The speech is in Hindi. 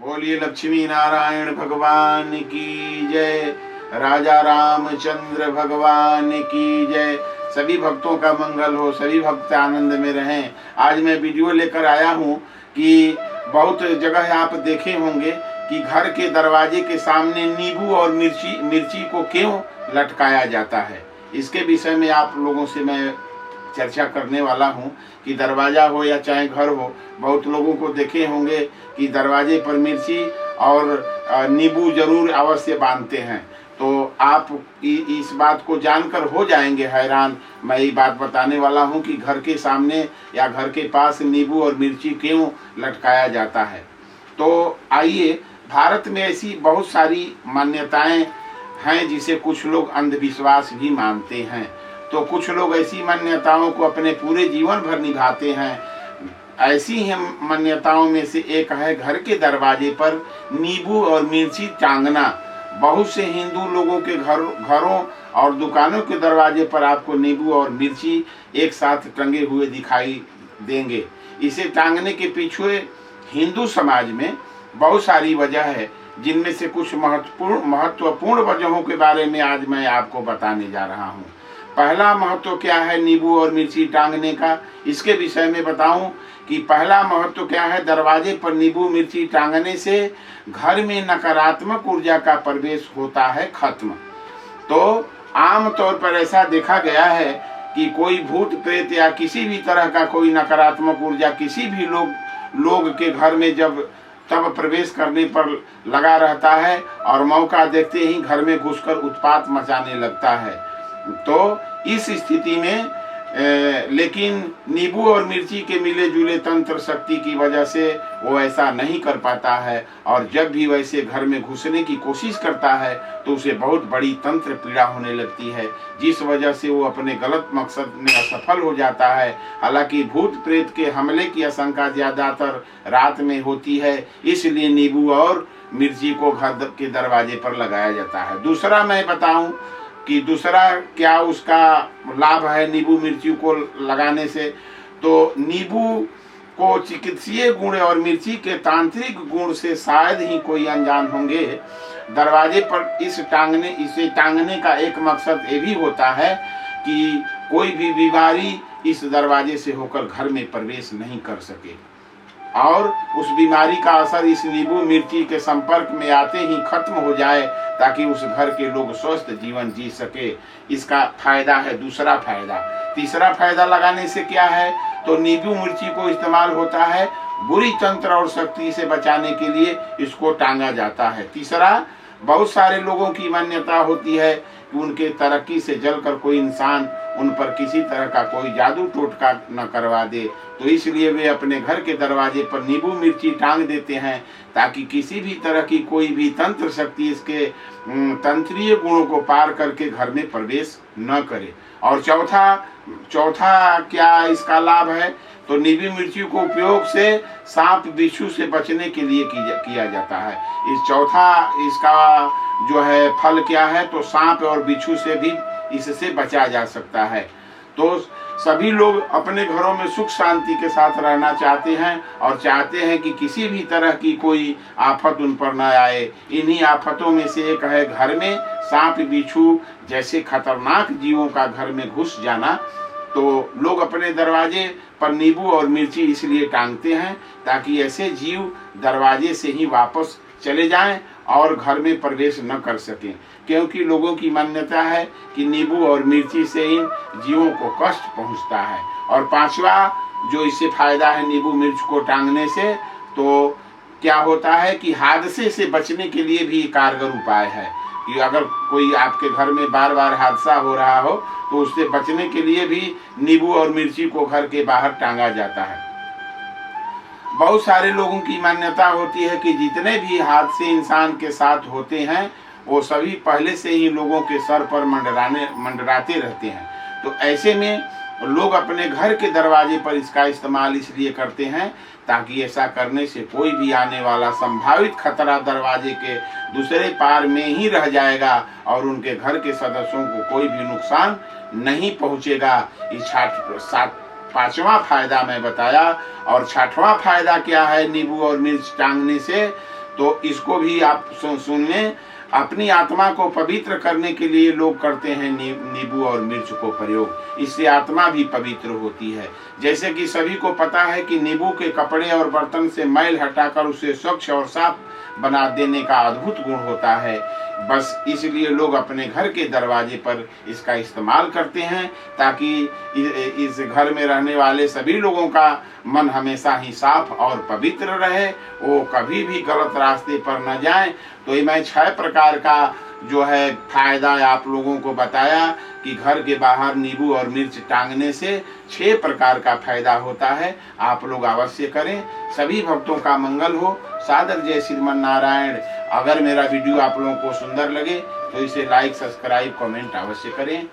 बोलिए लक्ष्मी नारायण भगवान की जय, राजा रामचंद्र भगवान की जय। सभी भक्तों का मंगल हो, सभी भक्त आनंद में रहें। आज मैं वीडियो लेकर आया हूँ कि बहुत जगह आप देखे होंगे कि घर के दरवाजे के सामने नींबू और मिर्ची को क्यों लटकाया जाता है। इसके विषय में आप लोगों से मैं चर्चा करने वाला हूं कि दरवाजा हो या चाहे घर हो, बहुत लोगों को देखे होंगे कि दरवाजे पर मिर्ची और नींबू जरूर अवश्य बांधते हैं। तो आप इस बात को जानकर हो जाएंगे हैरान। मैं ये बात बताने वाला हूं कि घर के सामने या घर के पास नींबू और मिर्ची क्यों लटकाया जाता है। तो आइए, भारत में ऐसी बहुत सारी मान्यताएं हैं जिसे कुछ लोग अंधविश्वास भी मानते हैं। तो कुछ लोग ऐसी मान्यताओं को अपने पूरे जीवन भर निभाते हैं। ऐसी ही मान्यताओं में से एक है घर के दरवाजे पर नींबू और मिर्ची टांगना। बहुत से हिंदू लोगों के घरों और दुकानों के दरवाजे पर आपको नींबू और मिर्ची एक साथ टंगे हुए दिखाई देंगे। इसे टांगने के पीछे हिंदू समाज में बहुत सारी वजह है, जिनमें से कुछ महत्वपूर्ण वजहों के बारे में आज मैं आपको बताने जा रहा हूँ। पहला महत्व क्या है नींबू और मिर्ची टांगने का, इसके विषय में बताऊं कि पहला महत्व क्या है। दरवाजे पर नींबू मिर्ची टांगने से घर में नकारात्मक ऊर्जा का प्रवेश होता है खत्म। तो आम तौर पर ऐसा देखा गया है कि कोई भूत प्रेत या किसी भी तरह का कोई नकारात्मक ऊर्जा किसी भी लोग के घर में तब प्रवेश करने पर लगा रहता है और मौका देखते ही घर में घुसकर उत्पात मचाने लगता है। तो इस स्थिति में लेकिन नींबू और मिर्ची के मिले जुले तंत्र शक्ति की वजह से वो ऐसा नहीं कर पाता है, और जब भी वैसे घर में घुसने की कोशिश करता है तो उसे बहुत बड़ी तंत्र पीड़ा होने लगती है, जिस वजह से वो अपने गलत मकसद में असफल हो जाता है। हालांकि भूत प्रेत के हमले की आशंका ज्यादातर रात में होती है, इसलिए नींबू और मिर्ची को घर के दरवाजे पर लगाया जाता है। दूसरा मैं बताऊं कि दूसरा क्या उसका लाभ है नींबू मिर्ची को लगाने से। तो नींबू को चिकित्सीय गुण और मिर्ची के तांत्रिक गुण से शायद ही कोई अनजान होंगे। दरवाजे पर इसे टांगने का एक मकसद ये भी होता है कि कोई भी बीमारी इस दरवाजे से होकर घर में प्रवेश नहीं कर सके और उस बीमारी का असर इस नींबू मिर्ची के संपर्क में आते ही खत्म हो जाए, ताकि उस घर के लोग स्वस्थ जीवन जी सके। इसका फायदा है दूसरा फायदा। तीसरा फायदा लगाने से क्या है, तो नींबू मिर्ची को इस्तेमाल होता है बुरी तंत्र और शक्ति से बचाने के लिए इसको टांगा जाता है। तीसरा, बहुत सारे लोगों की मान्यता होती है कि उनके तरक्की से जलकर कोई इंसान उन पर किसी तरह का कोई जादू टोटका न करवा दे, तो इसलिए वे अपने घर के दरवाजे पर नींबू मिर्ची टांग देते हैं, ताकि किसी भी तरह की कोई भी तंत्र शक्ति इसके तंत्रीय गुणों को पार करके घर में प्रवेश न करे। और चौथा क्या इसका लाभ है, तो नींबू मिर्ची को उपयोग से सांप बिच्छू से बचने के लिए किया जाता है। इसका जो है फल क्या है, तो सांप और बिच्छू से भी इससे बचा जा सकता है। तो सभी लोग अपने घरों में सुख शांति के साथ रहना चाहते हैं और चाहते हैं कि किसी भी तरह की कोई आफत उन पर न आए। इन्हीं आफतों में से एक है घर में सांप बिच्छू जैसे खतरनाक जीवों का घर में घुस जाना। तो लोग अपने दरवाजे पर नींबू और मिर्ची इसलिए टांगते हैं ताकि ऐसे जीव दरवाजे से ही वापस चले जाएं और घर में प्रवेश न कर सकें, क्योंकि लोगों की मान्यता है कि नींबू और मिर्ची से इन जीवों को कष्ट पहुंचता है। और पांचवा जो इससे फायदा है नींबू मिर्च को टांगने से, तो क्या होता है कि हादसे से बचने के लिए भी कारगर उपाय है कि अगर कोई आपके घर में बार बार हादसा हो रहा हो तो उससे बचने के लिए भी नींबू और मिर्ची को घर के बाहर टांगा जाता है। बहुत सारे लोगों की मान्यता होती है कि जितने भी हादसे इंसान के साथ होते हैं वो सभी पहले से ही लोगों के सर पर मंडराते रहते हैं। तो ऐसे में लोग अपने घर के दरवाजे पर इसका इस्तेमाल इसलिए करते हैं ताकि ऐसा करने से कोई भी आने वाला संभावित खतरा दरवाजे के दूसरे पार में ही रह जाएगा और उनके घर के सदस्यों को कोई भी नुकसान नहीं पहुंचेगा। इस पांचवा फायदा मैं बताया। और छठवां फायदा क्या है नींबू और मिर्च टांगने से, तो इसको भी आप सुन लें। अपनी आत्मा को पवित्र करने के लिए लोग करते हैं नींबू और मिर्च को प्रयोग, इससे आत्मा भी पवित्र होती है। जैसे कि सभी को पता है कि नींबू के कपड़े और बर्तन से मैल हटाकर उसे स्वच्छ और साफ बना देने का अद्भुत गुण होता है। बस इसलिए लोग अपने घर के दरवाजे पर इसका इस्तेमाल करते हैं, ताकि इस घर में रहने वाले सभी लोगों का मन हमेशा ही साफ और पवित्र रहे, वो कभी भी गलत रास्ते पर न जाएं। तो ये मैं 6 प्रकार का जो है फायदा आप लोगों को बताया कि घर के बाहर नींबू और मिर्च टांगने से 6 प्रकार का फायदा होता है। आप लोग अवश्य करें। सभी भक्तों का मंगल हो। सादर जय श्रीमन नारायण। अगर मेरा वीडियो आप लोगों को सुंदर लगे तो इसे लाइक, सब्सक्राइब, कमेंट अवश्य करें।